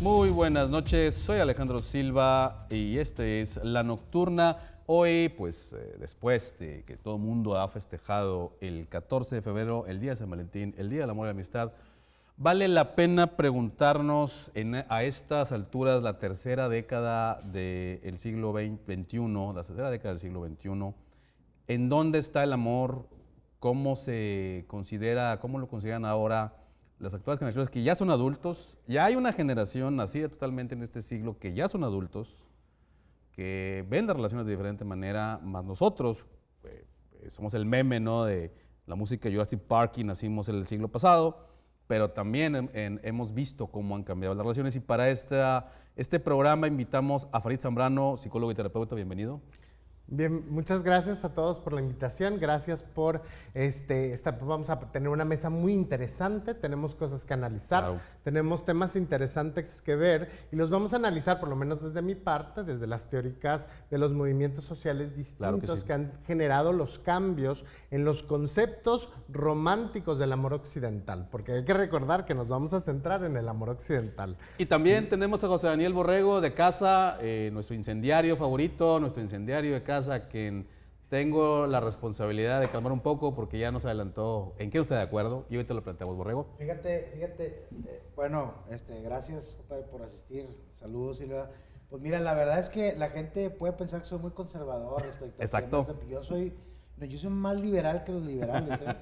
Muy buenas noches, soy Alejandro Silva y este es La Nocturna. Hoy, pues después de que todo el mundo ha festejado el 14 de febrero, el Día de San Valentín, el Día del Amor y la Amistad, vale la pena preguntarnos a estas alturas, la tercera década del siglo XXI, la tercera década del siglo XXI, ¿en dónde está el amor? ¿Cómo se considera, cómo lo consideran ahora las actuales generaciones que ya son adultos? Ya hay una generación nacida totalmente en este siglo que ya son adultos, que ven las relaciones de diferente manera, más nosotros somos el meme, ¿no?, de la música Jurassic Park y nacimos en el siglo pasado, pero también hemos visto cómo han cambiado las relaciones y para este programa invitamos a Farid Zambrano, psicólogo y terapeuta. Bienvenido. Bien, muchas gracias a todos por la invitación, gracias por vamos a tener una mesa muy interesante, tenemos cosas que analizar, claro. Tenemos temas interesantes que ver y los vamos a analizar, por lo menos desde mi parte, desde las teóricas de los movimientos sociales distintos, claro que, sí, que han generado los cambios en los conceptos románticos del amor occidental, porque hay que recordar que nos vamos a centrar en el amor occidental. Y también tenemos a José Daniel Borrego de casa, nuestro incendiario favorito, nuestro incendiario de casa, a quien tengo la responsabilidad de calmar un poco porque ya nos adelantó en qué no está de acuerdo y hoy te lo planteamos, Borrego. Fíjate, gracias por asistir, saludos Silvia. Pues mira, la verdad es que la gente puede pensar que soy muy conservador respecto a Exacto. Temas, yo soy más liberal que los liberales, ¿eh?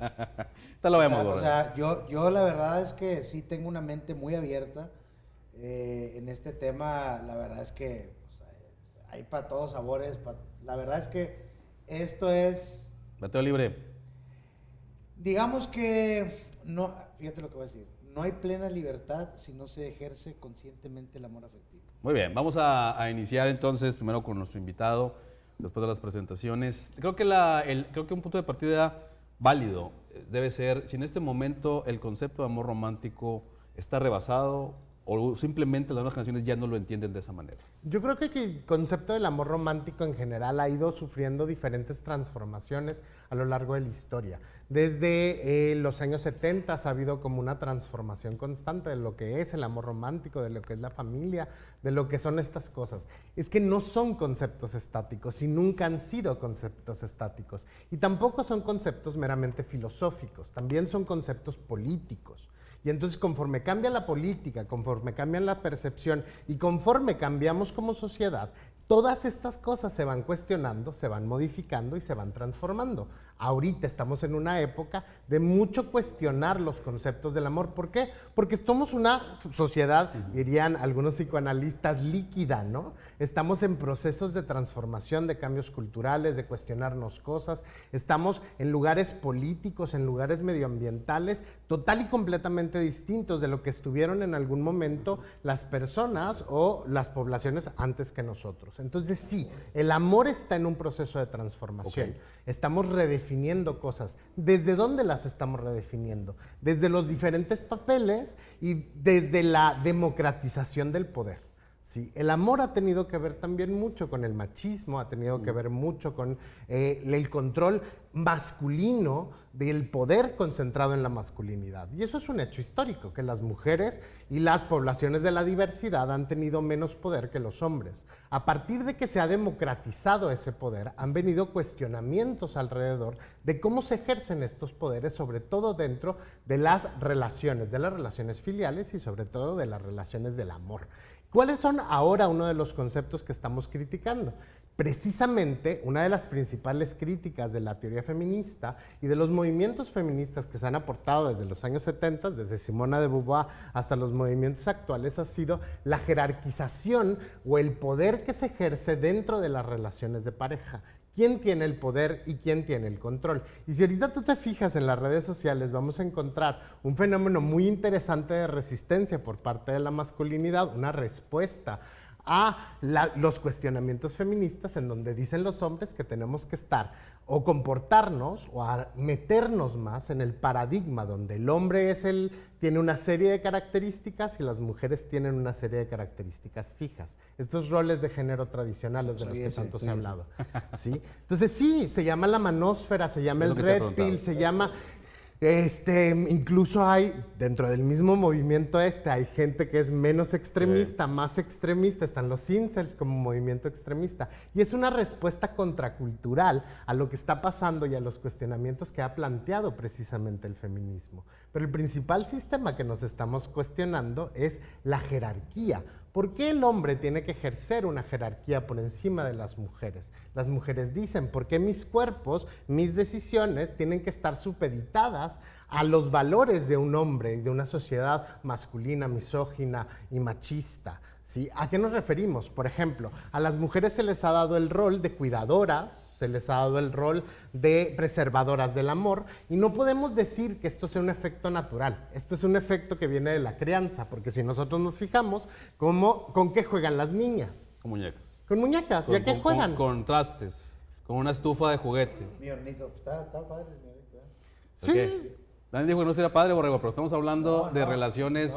Te lo vemos, Borrego. O sea, yo la verdad es que sí tengo una mente muy abierta en este tema. La verdad es que pues, hay para todos sabores. La verdad es que esto es... Bateo libre. Digamos que, no, fíjate lo que voy a decir, no hay plena libertad si no se ejerce conscientemente el amor afectivo. Muy bien, vamos a iniciar entonces primero con nuestro invitado, después de las presentaciones. Creo que un punto de partida válido debe ser si en este momento el concepto de amor romántico está rebasado o simplemente las nuevas generaciones ya no lo entienden de esa manera. Yo creo que el concepto del amor romántico en general ha ido sufriendo diferentes transformaciones a lo largo de la historia. Desde los años 70 ha habido como una transformación constante de lo que es el amor romántico, de lo que es la familia, de lo que son estas cosas. Es que no son conceptos estáticos y nunca han sido conceptos estáticos. Y tampoco son conceptos meramente filosóficos, también son conceptos políticos. Y entonces conforme cambia la política, conforme cambia la percepción y conforme cambiamos como sociedad, todas estas cosas se van cuestionando, se van modificando y se van transformando. Ahorita estamos en una época de mucho cuestionar los conceptos del amor. ¿Por qué? Porque somos una sociedad, dirían algunos psicoanalistas, líquida, ¿no? Estamos en procesos de transformación, de cambios culturales, de cuestionarnos cosas. Estamos en lugares políticos, en lugares medioambientales, total y completamente distintos de lo que estuvieron en algún momento las personas o las poblaciones antes que nosotros. Entonces sí, el amor está en un proceso de transformación. Okay. Estamos redefiniendo cosas. ¿Desde dónde las estamos redefiniendo? Desde los diferentes papeles y desde la democratización del poder. Sí, el amor ha tenido que ver también mucho con el machismo, ha tenido que ver mucho con el control masculino del poder concentrado en la masculinidad. Y eso es un hecho histórico, que las mujeres y las poblaciones de la diversidad han tenido menos poder que los hombres. A partir de que se ha democratizado ese poder, han venido cuestionamientos alrededor de cómo se ejercen estos poderes, sobre todo dentro de las relaciones filiales y sobre todo de las relaciones del amor. ¿Cuáles son ahora uno de los conceptos que estamos criticando? Precisamente una de las principales críticas de la teoría feminista y de los movimientos feministas que se han aportado desde los años 70, desde Simone de Beauvoir hasta los movimientos actuales, ha sido la jerarquización o el poder que se ejerce dentro de las relaciones de pareja. ¿Quién tiene el poder y quién tiene el control? Y si ahorita tú te fijas en las redes sociales, vamos a encontrar un fenómeno muy interesante de resistencia por parte de la masculinidad, una respuesta a los cuestionamientos feministas en donde dicen los hombres que tenemos que estar o comportarnos o a meternos más en el paradigma donde el hombre tiene una serie de características y las mujeres tienen una serie de características fijas. Estos roles de género tradicionales de los que tanto se ha hablado. ¿Sí? Entonces sí, se llama la manósfera, se llama el red pill, se llama... Incluso hay, dentro del mismo movimiento hay gente que es menos extremista, más extremista, están los incels como movimiento extremista. Y es una respuesta contracultural a lo que está pasando y a los cuestionamientos que ha planteado precisamente el feminismo. Pero el principal sistema que nos estamos cuestionando es la jerarquía. ¿Por qué el hombre tiene que ejercer una jerarquía por encima de las mujeres? Las mujeres dicen, ¿por qué mis cuerpos, mis decisiones tienen que estar supeditadas a los valores de un hombre y de una sociedad masculina, misógina y machista? ¿Sí? ¿A qué nos referimos? Por ejemplo, a las mujeres se les ha dado el rol de cuidadoras, se les ha dado el rol de preservadoras del amor, y no podemos decir que esto sea un efecto natural. Esto es un efecto que viene de la crianza, porque si nosotros nos fijamos, ¿con qué juegan las niñas? Con muñecas. Con muñecas. ¿Y a qué juegan? Con trastes, con una estufa de juguete. Mi hornito, está padre mi hornito. Sí. Okay. Dani dijo que no sería padre, Borrego, pero estamos hablando de relaciones,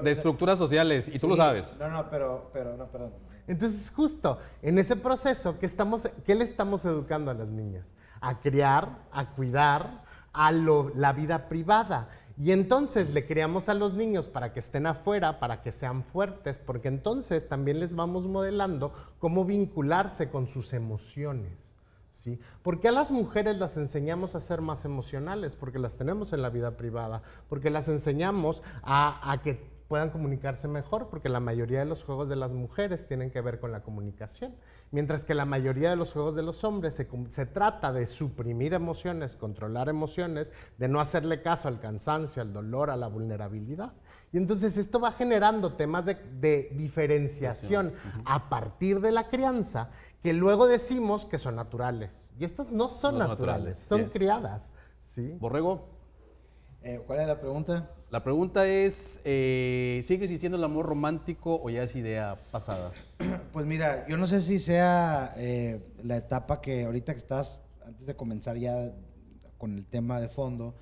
de estructuras sociales, y tú lo sabes. Pero, perdón. Entonces, justo en ese proceso, ¿qué le estamos educando a las niñas? A criar, a cuidar, la vida privada. Y entonces le criamos a los niños para que estén afuera, para que sean fuertes, porque entonces también les vamos modelando cómo vincularse con sus emociones. ¿Sí? ¿Por qué a las mujeres las enseñamos a ser más emocionales? Porque las tenemos en la vida privada, porque las enseñamos a que puedan comunicarse mejor, porque la mayoría de los juegos de las mujeres tienen que ver con la comunicación, mientras que la mayoría de los juegos de los hombres se trata de suprimir emociones, controlar emociones, de no hacerle caso al cansancio, al dolor, a la vulnerabilidad. Y entonces esto va generando temas de diferenciación a partir de la crianza, que luego decimos que son naturales. Y estas no son naturales, son criadas. ¿Sí? Borrego. ¿Cuál es la pregunta? La pregunta es, ¿sigue existiendo el amor romántico o ya es idea pasada? Pues mira, yo no sé si sea la etapa que ahorita que estás, antes de comenzar ya con el tema de fondo,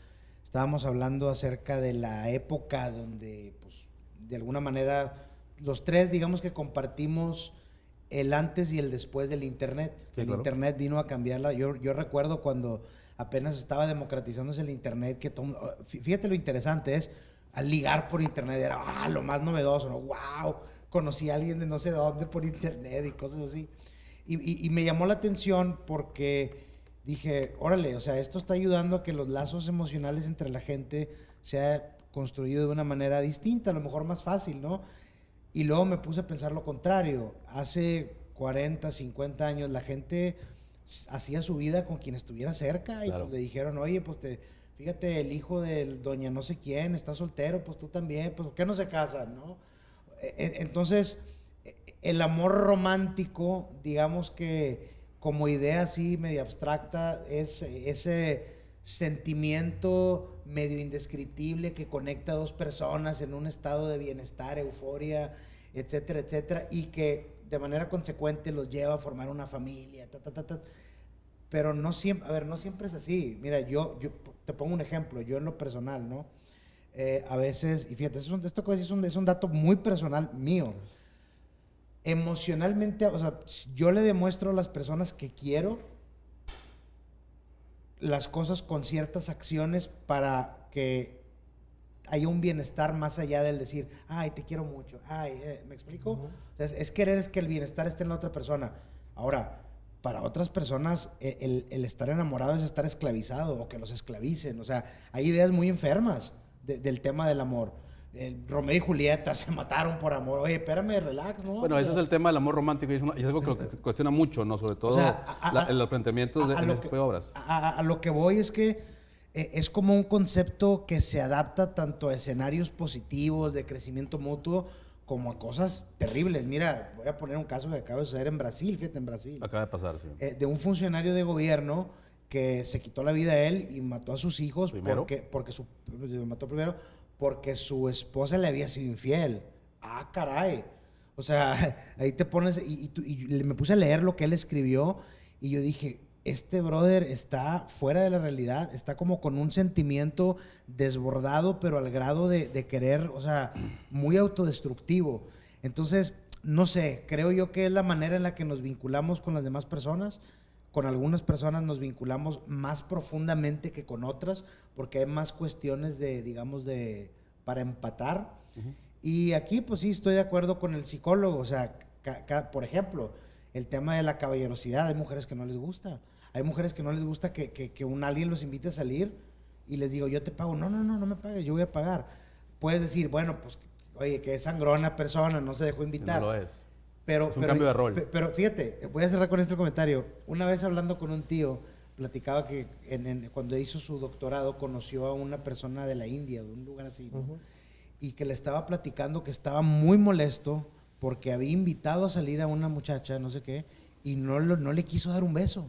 estábamos hablando acerca de la época donde, pues, de alguna manera, los tres, digamos que compartimos el antes y el después del Internet. Sí, el claro. Internet vino a cambiarla. Yo recuerdo cuando apenas estaba democratizándose el Internet, que fíjate lo interesante es, al ligar por Internet era lo más novedoso, ¿no? ¡Wow! Conocí a alguien de no sé dónde por Internet y cosas así. Y me llamó la atención porque dije, órale, o sea, esto está ayudando a que los lazos emocionales entre la gente sea construido de una manera distinta, a lo mejor más fácil, ¿no? Y luego me puse a pensar lo contrario. Hace 40, 50 años la gente hacía su vida con quien estuviera cerca y Claro. pues le dijeron, oye, pues fíjate, el hijo de doña no sé quién está soltero, pues tú también, pues ¿por qué no se casan, no? Entonces, el amor romántico, digamos que como idea así medio abstracta, es ese sentimiento medio indescriptible que conecta a dos personas en un estado de bienestar, euforia, etcétera, etcétera, y que de manera consecuente los lleva a formar una familia, pero no siempre, no siempre es así. Mira, yo te pongo un ejemplo, yo en lo personal, ¿no? A veces, y fíjate, esto que es un dato muy personal mío. Emocionalmente, o sea, yo le demuestro a las personas que quiero las cosas con ciertas acciones para que haya un bienestar más allá del decir, ay, te quiero mucho, ay, ¿me explico? O sea, es querer es que el bienestar esté en la otra persona. Ahora, para otras personas, el estar enamorado es estar esclavizado o que los esclavicen. O sea, hay ideas muy enfermas del tema del amor. Romeo y Julieta se mataron por amor. Oye, espérame, relax, ¿no? Bueno, ese es el tema del amor romántico y es algo que lo cuestiona mucho, ¿no? Sobre todo O sea, los planteamientos en este tipo de obras. A lo que voy es que es como un concepto que se adapta tanto a escenarios positivos de crecimiento mutuo como a cosas terribles. Mira, voy a poner un caso que acaba de suceder en Brasil, fíjate, en Brasil. Acaba de pasar, sí. De un funcionario de gobierno que se quitó la vida a él y mató a sus hijos porque su esposa le había sido infiel. Ah, caray. O sea, ahí te pones y me puse a leer lo que él escribió y yo dije, este brother está fuera de la realidad, está como con un sentimiento desbordado, pero al grado de querer, o sea, muy autodestructivo. Entonces, no sé, creo yo que es la manera en la que nos vinculamos con las demás personas, con algunas personas nos vinculamos más profundamente que con otras, porque hay más cuestiones de, digamos, para empatar. Y aquí, pues sí, estoy de acuerdo con el psicólogo. O sea, por ejemplo, el tema de la caballerosidad. Hay mujeres que no les gusta. Hay mujeres que no les gusta que alguien los invite a salir y les digo, yo te pago. No me pagues, yo voy a pagar. Puedes decir, bueno, pues, oye, que es sangrona persona, no se dejó invitar. No lo es. Pero, Es un cambio de rol. Pero fíjate, voy a cerrar con este comentario. Una vez hablando con un tío, platicaba que cuando hizo su doctorado conoció a una persona de la India, de un lugar así, ¿no? Y que le estaba platicando que estaba muy molesto porque había invitado a salir a una muchacha, no sé qué, y no le quiso dar un beso.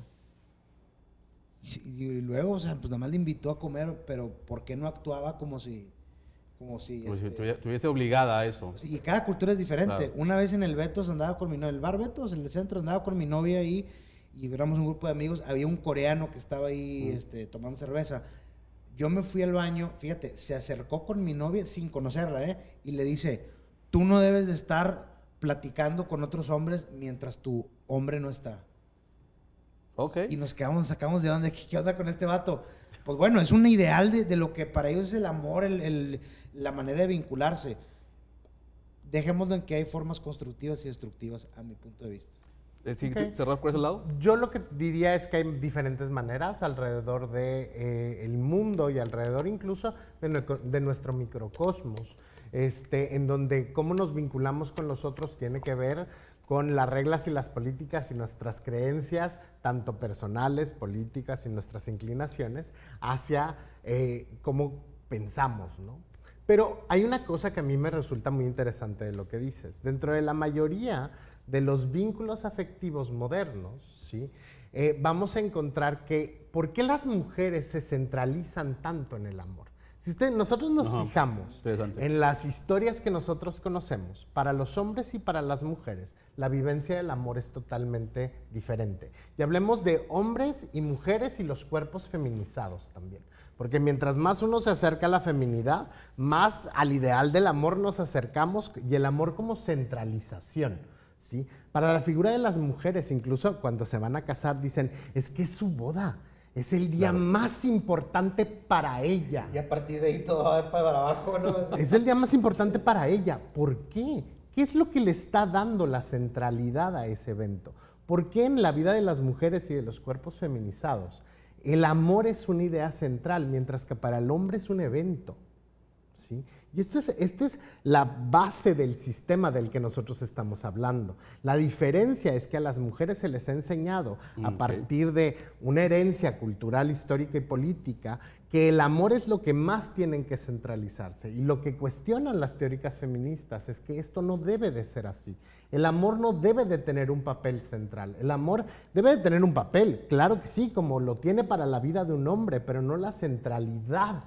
Y luego, o sea, pues nada más le invitó a comer, pero ¿por qué no actuaba como si estuviese obligada a eso? Y cada cultura es diferente. Claro. Una vez en el Betos andaba con el bar Betos, en el centro, andaba con mi novia ahí y éramos un grupo de amigos. Había un coreano que estaba ahí tomando cerveza. Yo me fui al baño, fíjate, se acercó con mi novia sin conocerla, y le dice, tú no debes de estar platicando con otros hombres mientras tu hombre no está. Ok. Y nos sacamos de onda, ¿qué onda con este vato? Pues bueno, es un ideal de lo que para ellos es el amor, la manera de vincularse. Dejémoslo en que hay formas constructivas y destructivas, a mi punto de vista. ¿Sí, Ok. cerrar por ese lado? Yo lo que diría es que hay diferentes maneras alrededor de, el mundo y alrededor incluso de nuestro microcosmos, en donde cómo nos vinculamos con los otros tiene que ver con las reglas y las políticas y nuestras creencias, tanto personales, políticas y nuestras inclinaciones, hacia cómo pensamos, ¿no? Pero hay una cosa que a mí me resulta muy interesante de lo que dices. Dentro de la mayoría de los vínculos afectivos modernos, ¿sí? Vamos a encontrar que, ¿por qué las mujeres se centralizan tanto en el amor? Si nosotros nos fijamos en las historias que nosotros conocemos, para los hombres y para las mujeres, la vivencia del amor es totalmente diferente. Y hablemos de hombres y mujeres y los cuerpos feminizados también. Porque mientras más uno se acerca a la feminidad, más al ideal del amor nos acercamos, y el amor como centralización, ¿sí? Para la figura de las mujeres, incluso cuando se van a casar, dicen, es que es su boda. Es el día más importante para ella. Y a partir de ahí todo va para abajo, ¿no? Es el día más importante para ella. ¿Por qué? ¿Qué es lo que le está dando la centralidad a ese evento? ¿Por qué en la vida de las mujeres y de los cuerpos feminizados el amor es una idea central, mientras que para el hombre es un evento? ¿Sí? Y esta es la base del sistema del que nosotros estamos hablando. La diferencia es que a las mujeres se les ha enseñado, a partir de una herencia cultural, histórica y política, que el amor es lo que más tienen que centralizarse. Y lo que cuestionan las teóricas feministas es que esto no debe de ser así. El amor no debe de tener un papel central. El amor debe de tener un papel, claro que sí, como lo tiene para la vida de un hombre, pero no la centralidad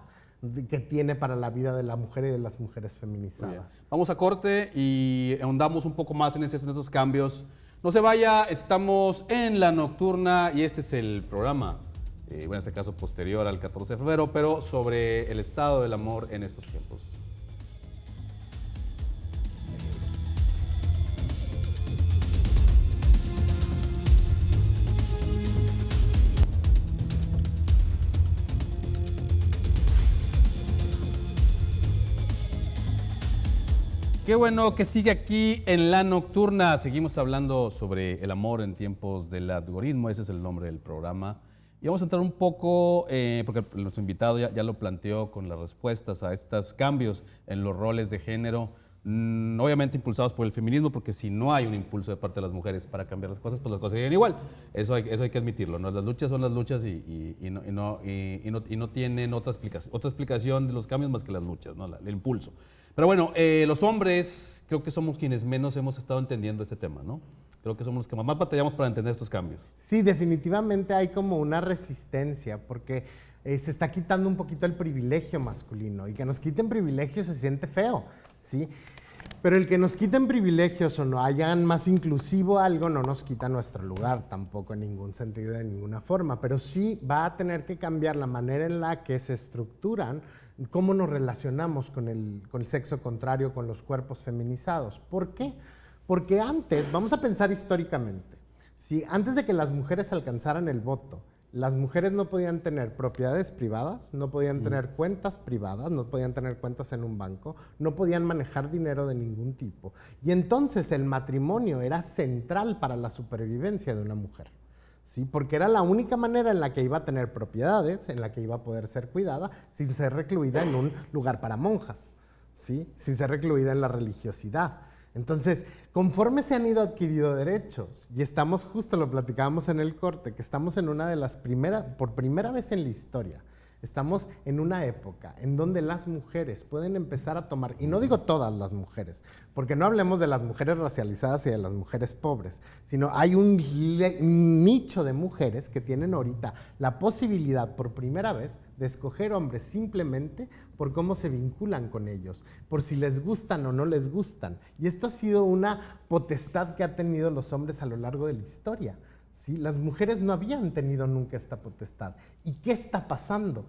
que tiene para la vida de la mujer y de las mujeres feminizadas. Vamos a corte y ahondamos un poco más en esos cambios. No se vaya, estamos en La Nocturna y este es el programa, en este caso posterior al 14 de febrero, pero sobre el estado del amor en estos tiempos. Qué bueno que sigue aquí en La Nocturna. Seguimos hablando sobre el amor en tiempos del algoritmo, ese es el nombre del programa. Y vamos a entrar un poco, porque nuestro invitado ya lo planteó con las respuestas a estos cambios en los roles de género, obviamente impulsados por el feminismo, porque si no hay un impulso de parte de las mujeres para cambiar las cosas, pues las cosas siguen igual. Eso hay que admitirlo, ¿no? Las luchas son las luchas y no tienen otra explicación de los cambios más que las luchas, ¿no? El impulso. Pero bueno, los hombres creo que somos quienes menos hemos estado entendiendo este tema, ¿no? Creo que somos los que más batallamos para entender estos cambios. Sí, definitivamente hay como una resistencia, porque se está quitando un poquito el privilegio masculino, y que nos quiten privilegios se siente feo, ¿sí? Pero el que nos quiten privilegios o no hayan más inclusivo algo no nos quita nuestro lugar tampoco en ningún sentido, de ninguna forma, pero sí va a tener que cambiar la manera en la que se estructuran cómo nos relacionamos con el sexo contrario, con los cuerpos feminizados. ¿Por qué? Porque antes, vamos a pensar históricamente, ¿sí? Antes de que las mujeres alcanzaran el voto, las mujeres no podían tener propiedades privadas, no podían tener cuentas privadas, no podían tener cuentas en un banco, no podían manejar dinero de ningún tipo. Y entonces el matrimonio era central para la supervivencia de una mujer, ¿sí? Porque era la única manera en la que iba a tener propiedades, en la que iba a poder ser cuidada, sin ser recluida en un lugar para monjas, ¿sí? Sin ser recluida en la religiosidad. Entonces, conforme se han ido adquiriendo derechos, y estamos, justo lo platicábamos en el corte, que estamos en una de las por primera vez en la historia, estamos en una época en donde las mujeres pueden empezar a tomar, y no digo todas las mujeres, porque no hablemos de las mujeres racializadas y de las mujeres pobres, sino hay un nicho de mujeres que tienen ahorita la posibilidad por primera vez de escoger hombres simplemente por cómo se vinculan con ellos, por si les gustan o no les gustan. Y esto ha sido una potestad que han tenido los hombres a lo largo de la historia, ¿sí? Las mujeres no habían tenido nunca esta potestad. ¿Y qué está pasando?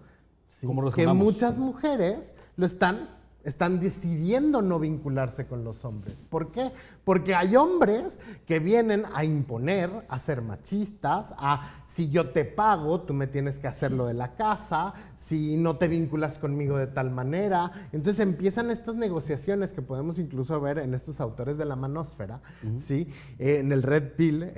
¿Sí? ¿Cómo Que resonamos? muchas mujeres están decidiendo no vincularse con los hombres. ¿Por qué? Porque hay hombres que vienen a imponer, a ser machistas, a si yo te pago, tú me tienes que hacer lo de la casa, si no te vinculas conmigo de tal manera. Entonces empiezan estas negociaciones que podemos incluso ver en estos autores de la manósfera, ¿sí? En el Red Pill,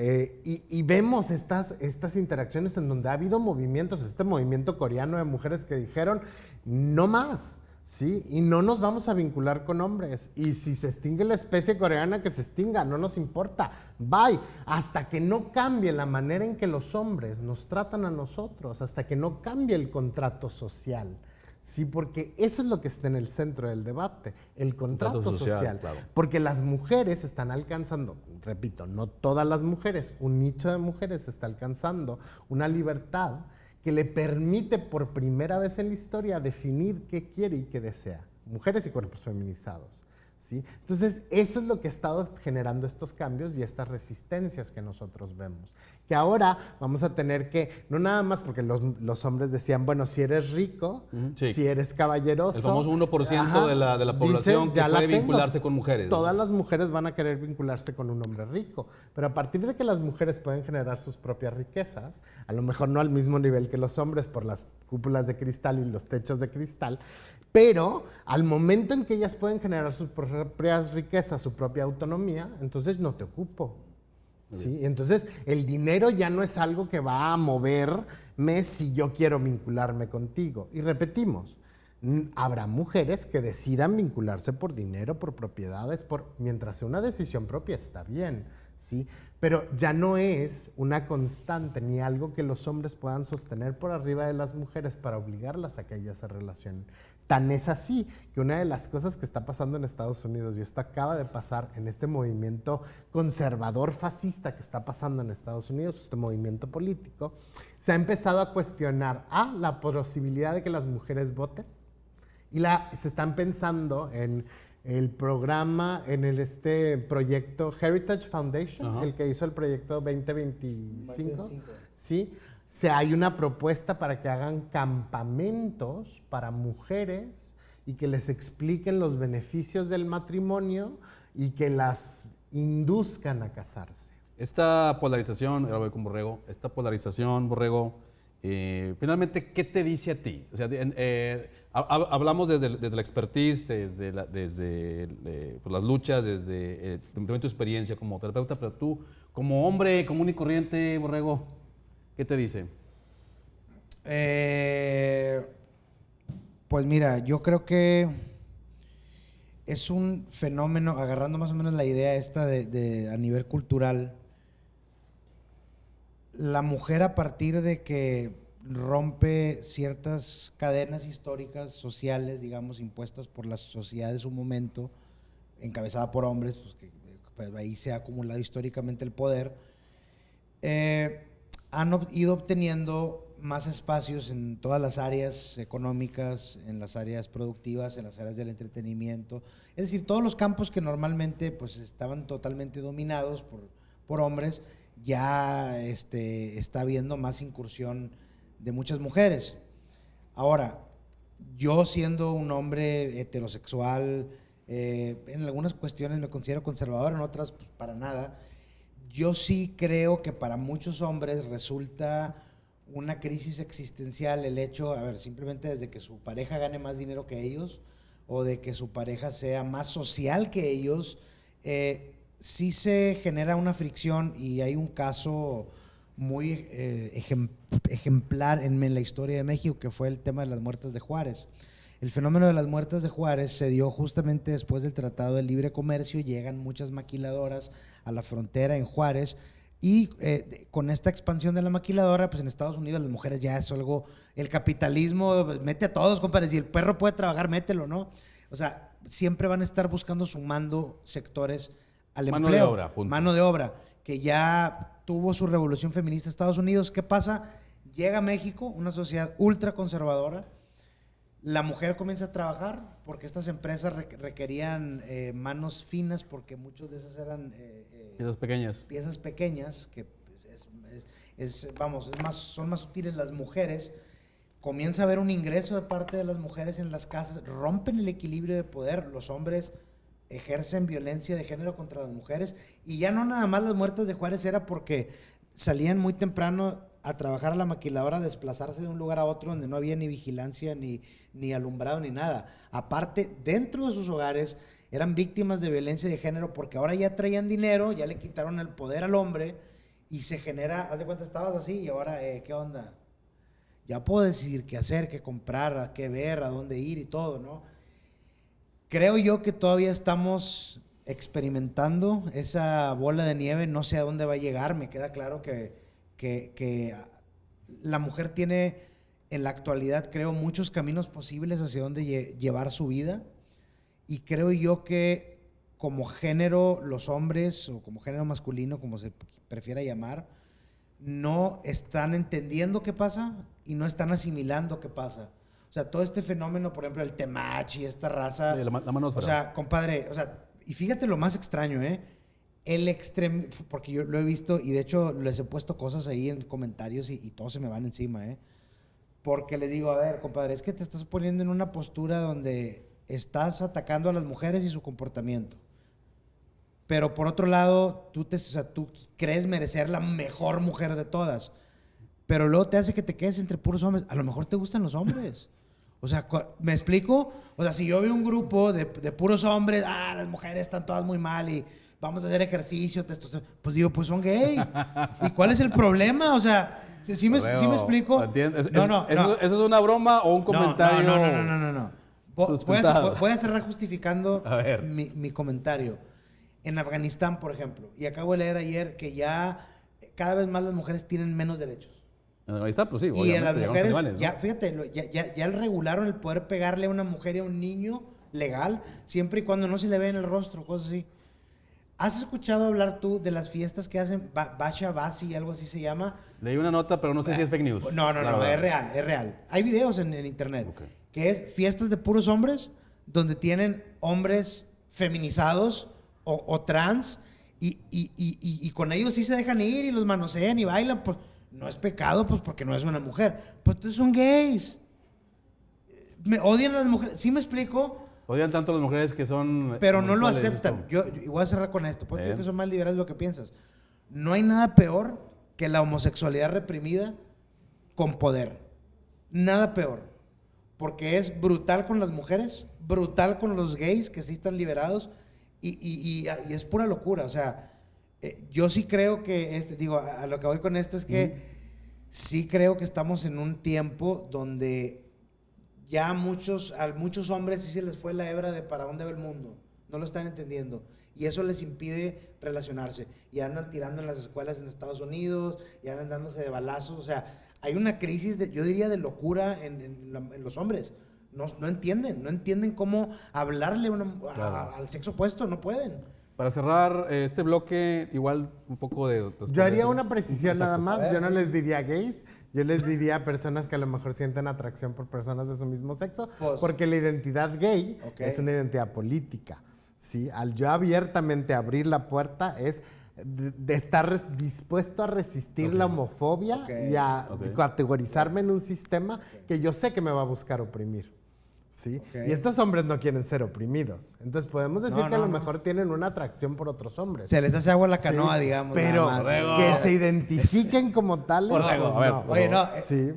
y vemos estas interacciones en donde ha habido movimientos, este movimiento coreano de mujeres que dijeron, no más. Sí, y no nos vamos a vincular con hombres. Y si se extingue la especie coreana, que se extinga, no nos importa. Bye. Hasta que no cambie la manera en que los hombres nos tratan a nosotros, hasta que no cambie el contrato social. Sí, porque eso es lo que está en el centro del debate, el contrato social. Claro. Porque las mujeres están alcanzando, repito, no todas las mujeres, un nicho de mujeres está alcanzando una libertad que le permite por primera vez en la historia definir qué quiere y qué desea. Mujeres y cuerpos feminizados, ¿sí? Entonces, eso es lo que ha estado generando estos cambios y estas resistencias que nosotros vemos. Que ahora vamos a tener que, no nada más porque los hombres decían, bueno, si eres rico, Sí. si eres caballeroso. El famoso 1% ajá, de la población dices, ya que la puede tengo. vincularse con mujeres. Todas las mujeres van a querer vincularse con un hombre rico, pero a partir de que las mujeres pueden generar sus propias riquezas, a lo mejor no al mismo nivel que los hombres por las cúpulas de cristal y los techos de cristal, pero al momento en que ellas pueden generar sus propias riquezas, su propia autonomía, entonces no te ocupo. ¿Sí? Entonces el dinero ya no es algo que va a moverme si yo quiero vincularme contigo. Y repetimos, habrá mujeres que decidan vincularse por dinero, por propiedades, mientras sea una decisión propia está bien, ¿sí? Pero ya no es una constante ni algo que los hombres puedan sostener por arriba de las mujeres para obligarlas a que ellas se relacionen. Tan es así que una de las cosas que está pasando en Estados Unidos, y esto acaba de pasar en este movimiento conservador fascista que está pasando en Estados Unidos, este movimiento político, se ha empezado a cuestionar la posibilidad de que las mujeres voten, y se están pensando en el programa, en este proyecto Heritage Foundation, el que hizo el proyecto 2025, ¿sí? Hay una propuesta para que hagan campamentos para mujeres y que les expliquen los beneficios del matrimonio y que las induzcan a casarse. Esta polarización, ahora voy con Borrego, Borrego, finalmente, ¿qué te dice a ti? O sea, hablamos desde la expertise, desde pues, las luchas, desde tu experiencia como terapeuta, pero tú, como hombre común y corriente, Borrego, ¿qué te dice? Pues mira, yo creo que es un fenómeno, agarrando más o menos la idea esta a nivel cultural, la mujer a partir de que rompe ciertas cadenas históricas, sociales, digamos, impuestas por la sociedad de su momento, encabezada por hombres, pues ahí se ha acumulado históricamente el poder, han ido obteniendo más espacios en todas las áreas económicas, en las áreas productivas, en las áreas del entretenimiento, es decir, todos los campos que normalmente pues estaban totalmente dominados por hombres, ya está habiendo más incursión de muchas mujeres. Ahora, yo siendo un hombre heterosexual, en algunas cuestiones me considero conservador, en otras pues, para nada. yo sí creo que para muchos hombres resulta una crisis existencial el hecho, a ver, simplemente desde que su pareja gane más dinero que ellos o de que su pareja sea más social que ellos, sí se genera una fricción y hay un caso muy ejemplar en la historia de México que fue el tema de las muertes de Juárez. El fenómeno de las muertes de Juárez se dio justamente después del Tratado de Libre Comercio, llegan muchas maquiladoras a la frontera en Juárez y con esta expansión de la maquiladora, pues en Estados Unidos las mujeres ya es algo, el capitalismo mete a todos, compadre, si el perro puede trabajar, mételo, ¿no? O sea, siempre van a estar buscando sumando sectores al empleo. Mano de obra, punto. Mano de obra, que ya tuvo su revolución feminista en Estados Unidos. ¿Qué pasa? Llega a México, una sociedad ultra conservadora. La mujer comienza a trabajar porque estas empresas requerían manos finas porque muchas de esas eran Piezas pequeñas. que son más útiles las mujeres. Comienza a haber un ingreso de parte de las mujeres en las casas, rompen el equilibrio de poder, los hombres ejercen violencia de género contra las mujeres y ya no nada más las muertes de Juárez era porque salían muy temprano a trabajar a la maquiladora, a desplazarse de un lugar a otro donde no había ni vigilancia, ni alumbrado, ni nada. Aparte, dentro de sus hogares eran víctimas de violencia de género porque ahora ya traían dinero, ya le quitaron el poder al hombre y se genera, haz de cuenta estabas así y ahora, ¿qué onda? Ya puedo decidir qué hacer, qué comprar, qué ver, a dónde ir y todo, ¿no? Creo yo que todavía estamos experimentando esa bola de nieve, no sé a dónde va a llegar, me queda claro que la mujer tiene en la actualidad, creo, muchos caminos posibles hacia dónde llevar su vida y creo yo que como género, los hombres o como género masculino, como se prefiera llamar, no están entendiendo qué pasa y no están asimilando qué pasa. O sea, todo este fenómeno, por ejemplo, el temach y esta raza. Sí, la manósfera. O sea, compadre, o sea, y fíjate lo más extraño, porque yo lo he visto y de hecho les he puesto cosas ahí en comentarios y todos se me van encima, porque les digo, a ver, compadre, es que te estás poniendo en una postura donde estás atacando a las mujeres y su comportamiento. Pero por otro lado, tú crees merecer la mejor mujer de todas. Pero luego te hace que te quedes entre puros hombres. A lo mejor te gustan los hombres. O sea, ¿me explico? O sea, si yo veo un grupo de puros hombres, las mujeres están todas muy mal y vamos a hacer ejercicio, pues digo, pues son gay. ¿Y cuál es el problema? O sea, ¿sí me explico? ¿Entiendes? No. ¿Eso es una broma o un comentario? No. Voy a cerrar justificando mi comentario. En Afganistán, por ejemplo, y acabo de leer ayer que ya cada vez más las mujeres tienen menos derechos. En Afganistán, pues sí, y en las mujeres, animales, ¿no? ya, fíjate, ya regularon el poder pegarle a una mujer y a un niño legal, siempre y cuando no se le ve en el rostro, cosas así. ¿Has escuchado hablar tú de las fiestas que hacen Basha Basi, algo así se llama? Leí una nota, pero no sé si es fake news. No, es real. Hay videos en internet, que es fiestas de puros hombres, donde tienen hombres feminizados o trans, y con ellos sí se dejan ir y los manosean y bailan, pues no es pecado, pues porque no es una mujer. Pues entonces son gays. Me odian a las mujeres, ¿sí me explico? Odian tanto a las mujeres que son... Pero no lo aceptan. Yo voy a cerrar con esto. Puedo decir que son más liberales de lo que piensas. No hay nada peor que la homosexualidad reprimida con poder. Nada peor. Porque es brutal con las mujeres, brutal con los gays que sí están liberados y es pura locura. O sea, yo sí creo que, a lo que voy con esto es que sí creo que estamos en un tiempo donde ya a muchos hombres sí se les fue la hebra de para dónde va el mundo. No lo están entendiendo. Y eso les impide relacionarse. Y andan tirando en las escuelas en Estados Unidos, y andan dándose de balazos. O sea, hay una crisis, yo diría, de locura en los hombres. No entienden cómo hablarle al sexo opuesto, no pueden. Para cerrar este bloque, igual un poco de... Yo haría una precisión nada más. A ver, yo no les diría gays, yo les diría personas que a lo mejor sienten atracción por personas de su mismo sexo, Pues, porque la identidad gay es una identidad política. ¿Sí? Al yo abiertamente abrir la puerta es de estar dispuesto a resistir la homofobia y a categorizarme en un sistema que yo sé que me va a buscar oprimir. ¿sí? Ok. Y estos hombres no quieren ser oprimidos. Entonces podemos decir No, que a no, lo no. mejor tienen una atracción por otros hombres. Se les hace agua la Sí, canoa, digamos. pero nada más. que se identifiquen como tales, Borrego, pues a ver, no. Oye, no, Sí.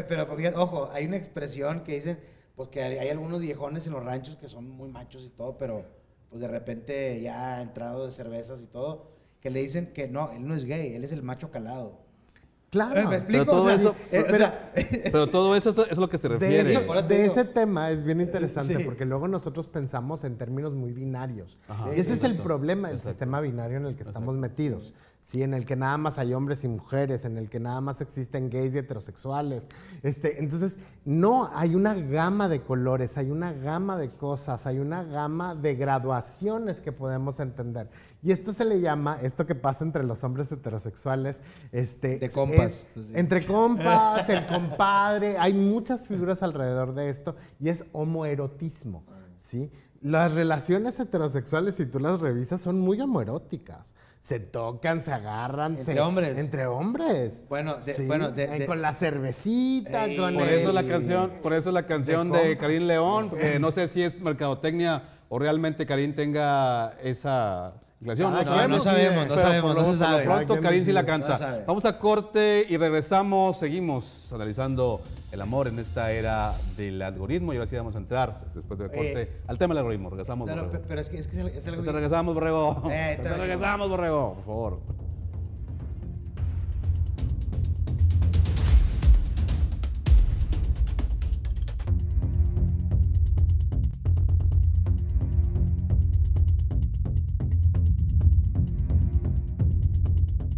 pero fíjate, ojo, hay una expresión que dicen, porque hay algunos viejones en los ranchos que son muy machos y todo, pero pues de repente ya entrado de cervezas y todo, que le dicen que no, él no es gay, él es el macho calado. Claro. ¿Me explico? Pero todo O sea, eso- o sea, Pero todo eso es lo que se De, refiere. eso- por eso te de digo. ese tema es bien interesante Sí. porque luego nosotros pensamos en términos muy binarios. Ajá, Y ese es el exacto, problema del exacto. sistema binario en el que estamos metidos. Sí, en el que nada más hay hombres y mujeres, en el que nada más existen gays y heterosexuales. Entonces, no, hay una gama de colores, hay una gama de cosas, hay una gama de graduaciones que podemos entender. Y esto se le llama, esto que pasa entre los hombres heterosexuales, De compas. es- entre compas, el compadre, hay muchas figuras alrededor de esto y es homoerotismo, ¿sí? Las relaciones heterosexuales, si tú las revisas, son muy homoeróticas. Se tocan, se agarran. Entre hombres. Entre hombres. Bueno, con la cervecita, Ey, con Por el... eso la canción de compas. Karim León, porque no sé si es mercadotecnia o realmente Karim tenga esa inclinación. Cada quien no sabemos, pero no por lo- se por lo sabe. pronto Cada quien Karim sí la decide. No canta. se sabe. Vamos a corte y regresamos, seguimos analizando el amor en esta era del algoritmo y ahora sí vamos a entrar después del corte al tema del algoritmo. Regresamos, No, no, Borrego. pero es que es algo Te bien- regresamos, Borrego. está Te bien. regresamos, Borrego, por favor.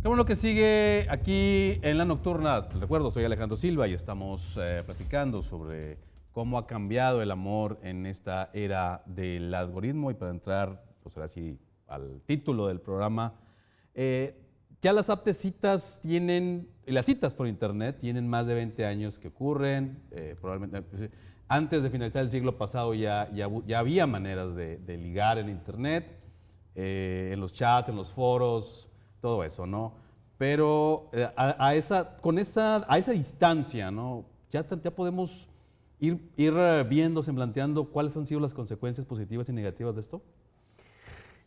Qué bueno que sigue aquí en La Nocturna. Te recuerdo, soy Alejandro Silva y estamos platicando sobre cómo ha cambiado el amor en esta era del algoritmo. Y para entrar, pues ahora sí, al título del programa, ya las apps de citas tienen, y las citas por internet tienen más de 20 años que ocurren. Probablemente pues, antes de finalizar el siglo pasado ya había maneras de ligar en internet, en los chats, en los foros, todo eso, ¿no? Pero a esa distancia, ¿no? Ya podemos ir viendo, planteando cuáles han sido las consecuencias positivas y negativas de esto.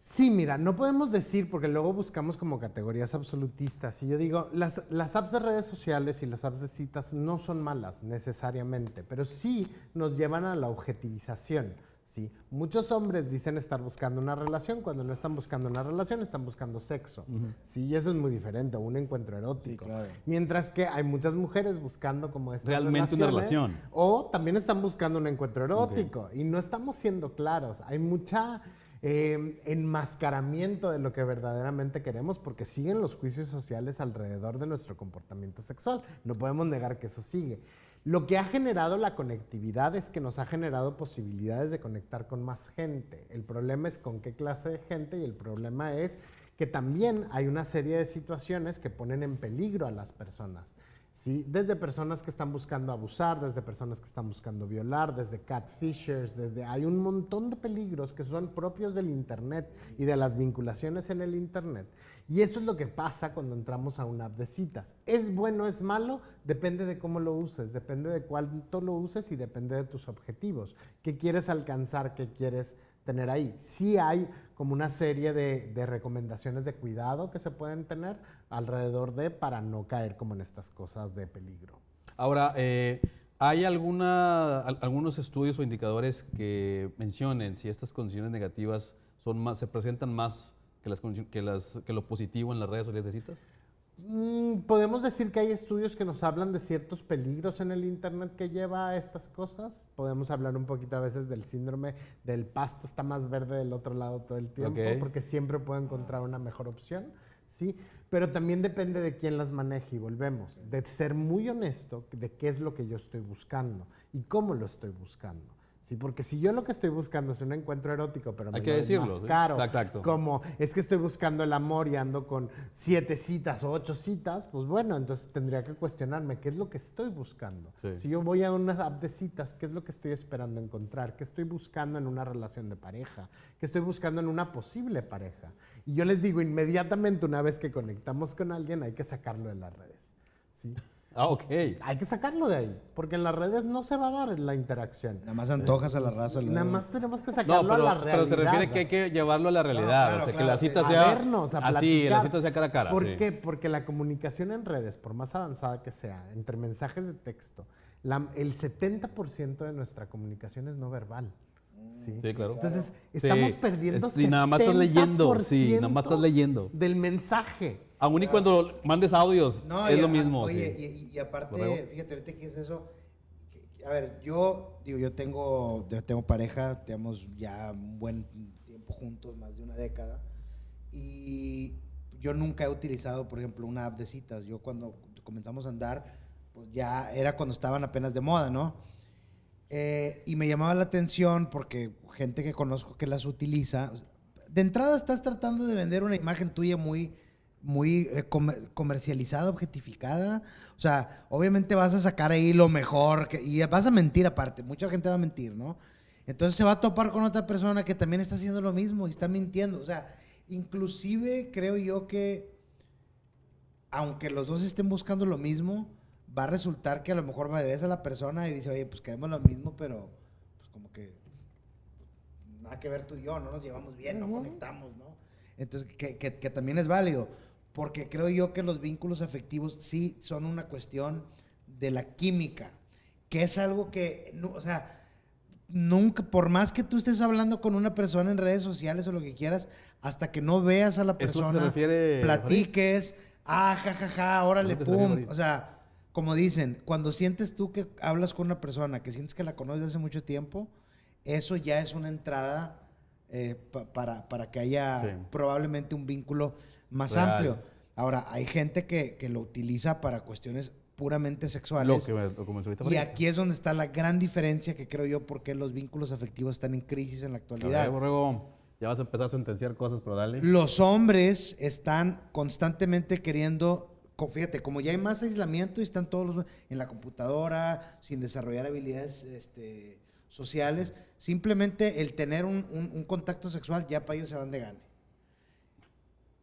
Sí, mira, no podemos decir, porque luego buscamos como categorías absolutistas. Y yo digo, las apps de redes sociales y las apps de citas no son malas necesariamente, pero sí nos llevan a la objetivización. ¿Sí? Muchos hombres dicen estar buscando una relación, cuando no están buscando una relación, están buscando sexo. ¿Sí? Y eso es muy diferente, un encuentro erótico. Sí, claro. Mientras que hay muchas mujeres buscando como estas Realmente una relaciones, relación. o también están buscando un encuentro erótico. Y no estamos siendo claros. Hay mucha enmascaramiento de lo que verdaderamente queremos porque siguen los juicios sociales alrededor de nuestro comportamiento sexual. No podemos negar que eso sigue. Lo que ha generado la conectividad es que nos ha generado posibilidades de conectar con más gente. El problema es con qué clase de gente y el problema es que también hay una serie de situaciones que ponen en peligro a las personas. ¿Sí? Desde personas que están buscando abusar, desde personas que están buscando violar, desde catfishers, hay un montón de peligros que son propios del Internet y de las vinculaciones en el Internet. Y eso es lo que pasa cuando entramos a una app de citas. ¿Es bueno, es malo? Depende de cómo lo uses, depende de cuánto lo uses y depende de tus objetivos. ¿Qué quieres alcanzar? ¿Qué quieres tener ahí? Sí hay como una serie de recomendaciones de cuidado que se pueden tener alrededor para no caer como en estas cosas de peligro. Ahora, ¿hay algunos estudios o indicadores que mencionen si estas condiciones negativas se presentan más que lo positivo en las redes sociales de citas? Podemos decir que hay estudios que nos hablan de ciertos peligros en el Internet que lleva a estas cosas. Podemos hablar un poquito a veces del síndrome del pasto está más verde del otro lado todo el tiempo, Ok. porque siempre puedo encontrar una mejor opción, ¿sí? Pero también depende de quién las maneje y volvemos, de ser muy honesto de qué es lo que yo estoy buscando y cómo lo estoy buscando. Sí, porque si yo lo que estoy buscando es un encuentro erótico, pero me Hay que lo decirlo, más ¿sí? caro, Exacto. como es que estoy buscando el amor y ando con 7 citas o 8 citas, pues bueno, entonces tendría que cuestionarme qué es lo que estoy buscando. Sí. Si yo voy a una app de citas, ¿qué es lo que estoy esperando encontrar? ¿Qué estoy buscando en una relación de pareja? ¿Qué estoy buscando en una posible pareja? Y yo les digo, inmediatamente una vez que conectamos con alguien, hay que sacarlo de las redes. ¿Sí? Ah, ok. Hay que sacarlo de ahí, porque en las redes no se va a dar la interacción. Nada más antojas a la raza. Nada más tenemos que No, sacarlo a la realidad. pero se refiere que hay que llevarlo a la realidad. claro, o sea, que claro, la cita A sea vernos, a así, platicar. la cita sea cara a cara. ¿Por sí. qué? Porque la comunicación en redes, por más avanzada que sea, entre mensajes de texto, el 70% de nuestra comunicación es no verbal. Sí, claro. Entonces, Sí, estamos perdiendo sí, nada más estás leyendo, sí, nada más estás 70% leyendo. del mensaje. Aún y cuando mandes audios, No, es y lo a- mismo. Oye, sí. y aparte, Luego. fíjate, ahorita que es eso. A ver, yo tengo pareja, tenemos ya un buen tiempo juntos, más de una década. Y yo nunca he utilizado, por ejemplo, una app de citas. Yo cuando comenzamos a andar, pues ya era cuando estaban apenas de moda, ¿no? Y me llamaba la atención porque gente que conozco que las utiliza, de entrada estás tratando de vender una imagen tuya muy comercializada, objetificada. O sea, obviamente vas a sacar ahí lo mejor y vas a mentir aparte. Mucha gente va a mentir, ¿no? Entonces se va a topar con otra persona que también está haciendo lo mismo y está mintiendo. O sea, inclusive creo yo que aunque los dos estén buscando lo mismo, va a resultar que a lo mejor ves a la persona y dice, oye, pues queremos lo mismo, pero pues como que nada que ver tú y yo, no nos llevamos bien, no conectamos, ¿no? Entonces, que también es válido, porque creo yo que los vínculos afectivos sí son una cuestión de la química, que es algo que, o sea, nunca, por más que tú estés hablando con una persona en redes sociales o lo que quieras, hasta que no veas a la ¿Es lo que se persona, refiere, platiques, jajaja, órale, ¿Es lo que se refiere, pum, Farid? o sea, como dicen, cuando sientes tú que hablas con una persona, que sientes que la conoces desde hace mucho tiempo, eso ya es una entrada para que haya Sí. probablemente un vínculo más Real. amplio. Ahora, hay gente que lo utiliza para cuestiones puramente Lo sexuales. que lo comenzó ahorita. Y aquí es donde está la gran diferencia que creo yo por qué los vínculos afectivos están en crisis en la actualidad. Borrego, ya vas a empezar a sentenciar cosas, pero dale. Los hombres están constantemente queriendo, fíjate, como ya hay más aislamiento y están todos en la computadora, sin desarrollar habilidades sociales, simplemente el tener un contacto sexual, ya para ellos se van de gane.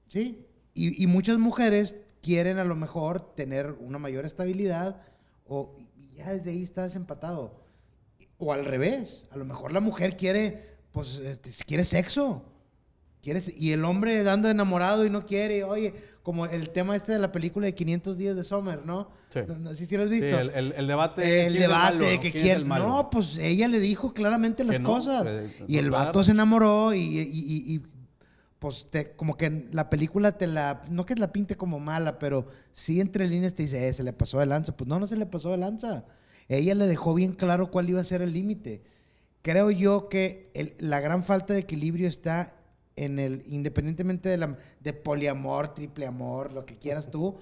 ¿Sí? Y muchas mujeres quieren a lo mejor tener una mayor estabilidad y ya desde ahí estás empatado. O al revés, a lo mejor la mujer quiere, pues, quiere sexo. Y el hombre dando enamorado y no quiere, oye, como el tema este de la película de 500 días de Summer, ¿no? Sí. No sé si lo has visto. Sí, el debate. El ¿quién es debate malo, de no? que ¿Quién es quiere. el malo? No, pues ella le dijo claramente las Que no, cosas. Y el claro. vato se enamoró y pues como que la película no que la pinte como mala, pero sí entre líneas te dice, se le pasó de lanza. Pues no se le pasó de lanza. Ella le dejó bien claro cuál iba a ser el límite. Creo yo que la gran falta de equilibrio está en independientemente de poliamor, triple amor, lo que quieras tú,